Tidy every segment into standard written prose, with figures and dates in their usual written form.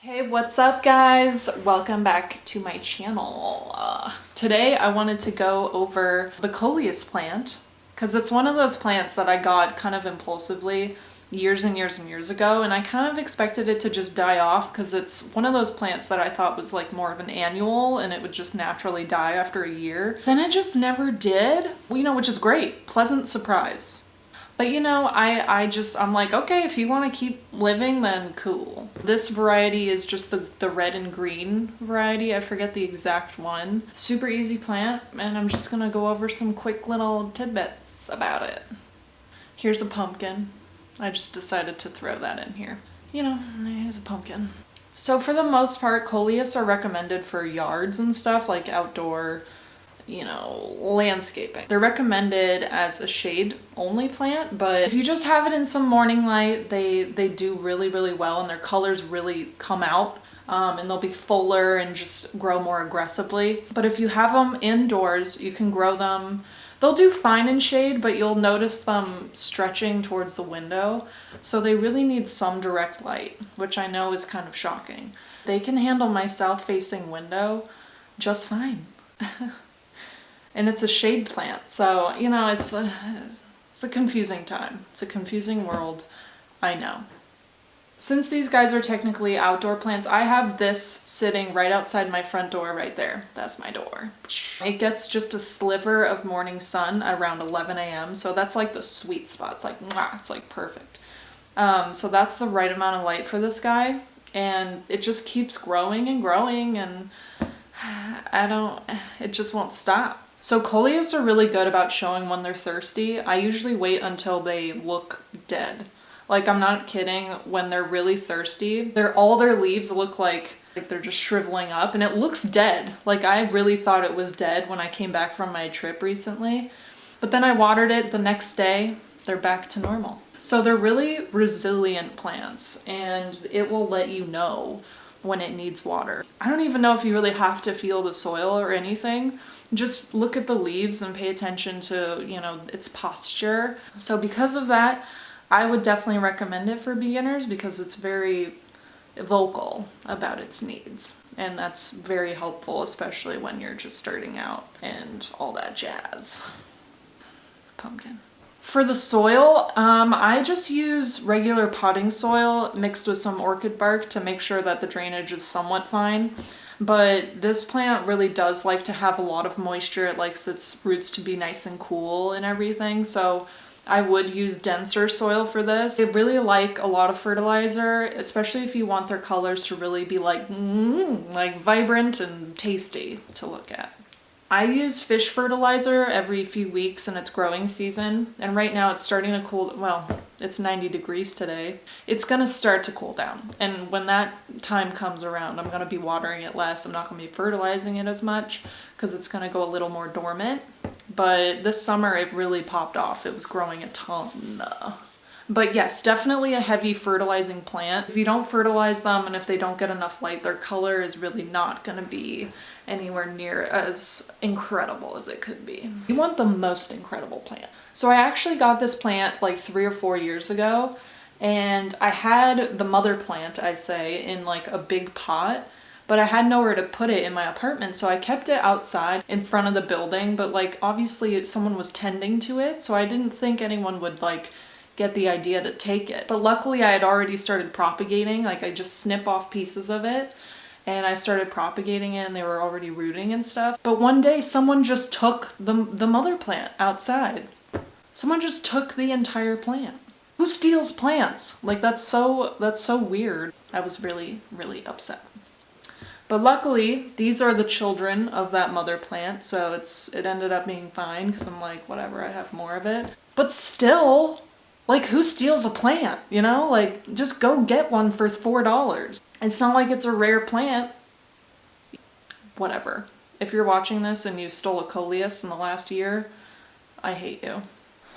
Hey, what's up guys? Welcome back to my channel. Today I wanted to go over the Coleus plant because it's one of those plants that I got kind of impulsively years and years and years ago, and I kind of expected it to just die off because it's one of those plants that I thought was like more of an annual and it would just naturally die after a year. Then it just never did, which is great. Pleasant surprise. But I'm like, okay, if you want to keep living, then cool. This variety is just the red and green variety. I forget the exact one. Super easy plant, and I'm just gonna go over some quick little tidbits about it. Here's a pumpkin. I just decided to throw that in here. Here's a pumpkin. So for the most part, Coleus are recommended for yards and stuff, like outdoor landscaping. They're recommended as a shade only plant, but if you just have it in some morning light, they do really, really well, and their colors really come out, and they'll be fuller and just grow more aggressively. But if you have them indoors, you can grow them. They'll do fine in shade, but you'll notice them stretching towards the window. So they really need some direct light, which I know is kind of shocking. They can handle my south-facing window just fine. And it's a shade plant, so it's a confusing time. It's a confusing world, I know. Since these guys are technically outdoor plants, I have this sitting right outside my front door right there. That's my door. It gets just a sliver of morning sun around 11 a.m. So that's like the sweet spot. It's like, mwah, it's like perfect. So that's the right amount of light for this guy. And it just keeps growing and growing, and it just won't stop. So Coleus are really good about showing when they're thirsty. I usually wait until they look dead. Like, I'm not kidding, when they're really thirsty, all their leaves look like they're just shriveling up, and it looks dead. Like, I really thought it was dead when I came back from my trip recently. But then I watered it the next day, they're back to normal. So they're really resilient plants, and it will let you know when it needs water. I don't even know if you really have to feel the soil or anything. Just look at the leaves and pay attention to, its posture. So because of that, I would definitely recommend it for beginners because it's very vocal about its needs. And that's very helpful, especially when you're just starting out and all that jazz. Pumpkin. For the soil, I just use regular potting soil mixed with some orchid bark to make sure that the drainage is somewhat fine. But this plant really does like to have a lot of moisture. It likes its roots to be nice and cool and everything. So I would use denser soil for this. They really like a lot of fertilizer, especially if you want their colors to really be like vibrant and tasty to look at. I use fish fertilizer every few weeks in its growing season, and right now it's starting to cool. Well, it's 90 degrees today. It's gonna start to cool down, and when that time comes around, I'm gonna be watering it less. I'm not gonna be fertilizing it as much because it's gonna go a little more dormant. But this summer it really popped off. It was growing a ton. But yes, definitely a heavy fertilizing plant. If you don't fertilize them and if they don't get enough light, their color is really not gonna be anywhere near as incredible as it could be. You want the most incredible plant. So I actually got this plant like 3 or 4 years ago, and I had the mother plant, I'd say, in like a big pot, but I had nowhere to put it in my apartment, so I kept it outside in front of the building, but like obviously someone was tending to it, so I didn't think anyone would like get the idea to take it. But luckily I had already started propagating. Like, I just snip off pieces of it and I started propagating it, and they were already rooting and stuff. But one day someone just took the mother plant outside. Someone just took the entire plant. Who steals plants? Like, that's so weird. I was really, really upset. But luckily, these are the children of that mother plant, so it ended up being fine because I'm like, whatever, I have more of it. But still, like, who steals a plant, Like, just go get one for $4. It's not like it's a rare plant. Whatever. If you're watching this and you stole a Coleus in the last year, I hate you.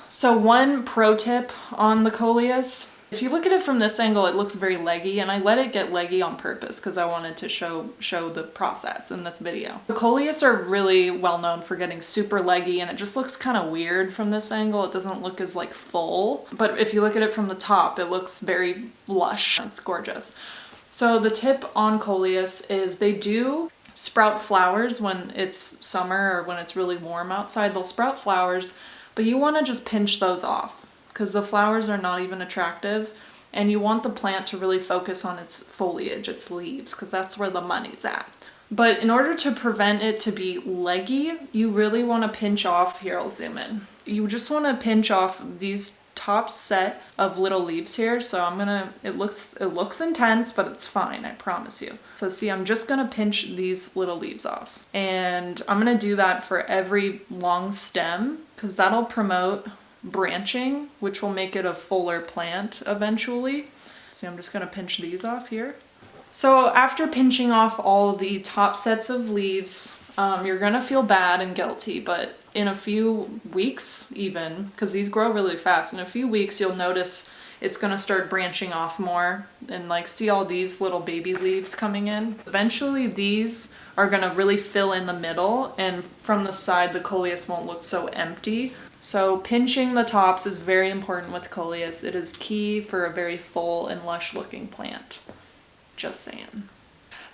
So one pro tip on the Coleus, if you look at it from this angle, it looks very leggy, and I let it get leggy on purpose because I wanted to show the process in this video. The Coleus are really well known for getting super leggy, and it just looks kind of weird from this angle. It doesn't look as like full, but if you look at it from the top, it looks very lush. It's gorgeous. So the tip on Coleus is they do sprout flowers when it's summer or when it's really warm outside. They'll sprout flowers, but you want to just pinch those off because the flowers are not even attractive, and you want the plant to really focus on its foliage, its leaves, because that's where the money's at. But in order to prevent it to be leggy, you really want to pinch off, here I'll zoom in. You just want to pinch off these top set of little leaves here. So it looks intense, but it's fine, I promise you. So see, I'm just gonna pinch these little leaves off. And I'm gonna do that for every long stem, because that'll promote branching, which will make it a fuller plant eventually. See, I'm just gonna pinch these off here. So after pinching off all the top sets of leaves, you're gonna feel bad and guilty, but in a few weeks even, because these grow really fast, in a few weeks you'll notice it's gonna start branching off more, and like see all these little baby leaves coming in. Eventually these are gonna really fill in the middle, and from the side the Coleus won't look so empty. So pinching the tops is very important with Coleus. It is key for a very full and lush looking plant. Just saying.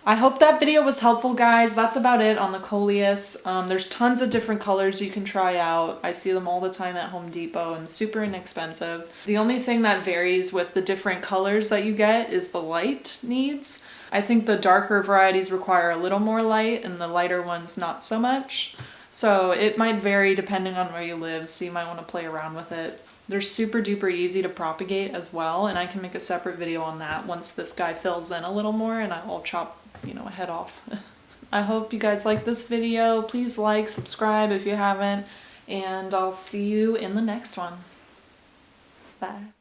I hope that video was helpful, guys. That's about it on the Coleus. There's tons of different colors you can try out. I see them all the time at Home Depot and super inexpensive. The only thing that varies with the different colors that you get is the light needs. I think the darker varieties require a little more light and the lighter ones not so much. So it might vary depending on where you live, so you might want to play around with it. They're super duper easy to propagate as well, and I can make a separate video on that once this guy fills in a little more and I'll chop, a head off. I hope you guys like this video. Please like, subscribe if you haven't, and I'll see you in the next one. Bye.